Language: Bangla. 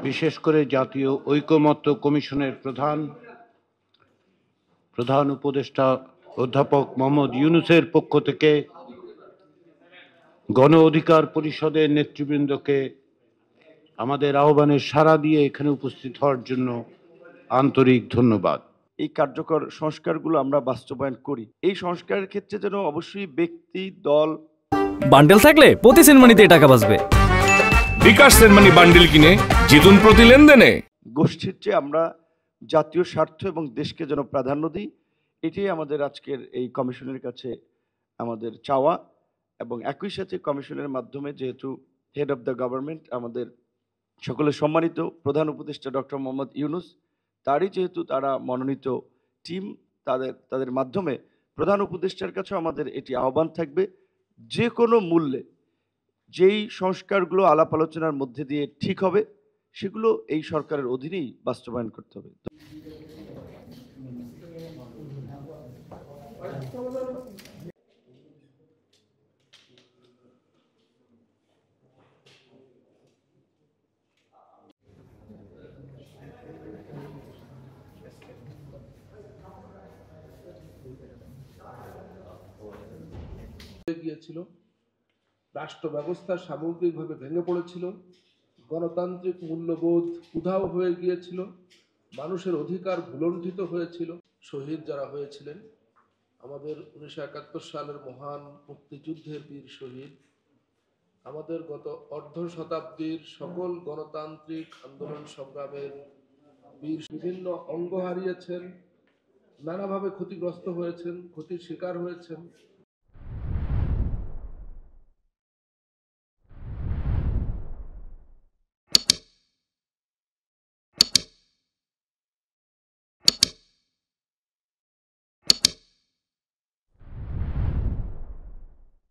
বিশেষ করে জাতীয় ঐকমত্য কমিশনের প্রধান উপদেষ্টা অধ্যাপক মোহাম্মদ ইউনূসের পক্ষ থেকে গণ অধিকার পরিষদের নেতৃবৃন্দকে আমাদের আহ্বানে সাড়া দিয়ে এখানে উপস্থিত হওয়ার জন্য আন্তরিক ধন্যবাদ। এই কার্যকর সংস্কারগুলো আমরা বাস্তবায়ন করি। এই সংস্কারের ক্ষেত্রে যেন অবশ্যই ব্যক্তি, দল, বান্ডেল থাকলে প্রতি সেনমানিতে টাকা বাঁচবে। বিকাশ সেনমানি বান্ডেল কিনে জিতুন প্রতি লেনদেনে। গোষ্ঠীর চেয়ে আমরা জাতীয় স্বার্থ এবং দেশকে যেন প্রাধান্য দিই, এটাই আমাদের আজকের এই কমিশনের কাছে আমাদের চাওয়া। এবং একই সাথে কমিশনের মাধ্যমে যেহেতু হেড অফ দ্য গভর্নমেন্ট আমাদের সকলের সম্মানিত প্রধান উপদেষ্টা ডক্টর মোহাম্মদ ইউনূস, তারই যেহেতু তারা মনোনীত টিম, তাদের মাধ্যমে প্রধান উপদেষ্টার কাছেও আমাদের এটি আহ্বান থাকবে, যে কোনো মূল্যে যেই সংস্কারগুলো আলাপ আলোচনার মধ্যে দিয়ে ঠিক হবে সেগুলো এই সরকারের অধীনেই বাস্তবায়ন করতে হবে। গিয়েছিল, রাষ্ট্র ব্যবস্থা সামগ্রিকভাবে ভেঙে পড়েছিল, গণতান্ত্রিক মূল্যবোধ উধাও হয়ে গিয়েছিল, মানুষের অধিকার ভুলণ্ঠিত হয়েছিল। শহীদ যারা হয়েছিলেন, আমাদের 1971 সালের মহান মুক্তিযুদ্ধের বীর শহীদ, আমাদের গত অর্ধ শতাব্দীর সকল গণতান্ত্রিক আন্দোলন সংগ্রামের বীর বিভিন্ন অঙ্গ হারিয়েছেন, নানাভাবে ক্ষতিগ্রস্ত হয়েছেন, ক্ষতির শিকার হয়েছেন।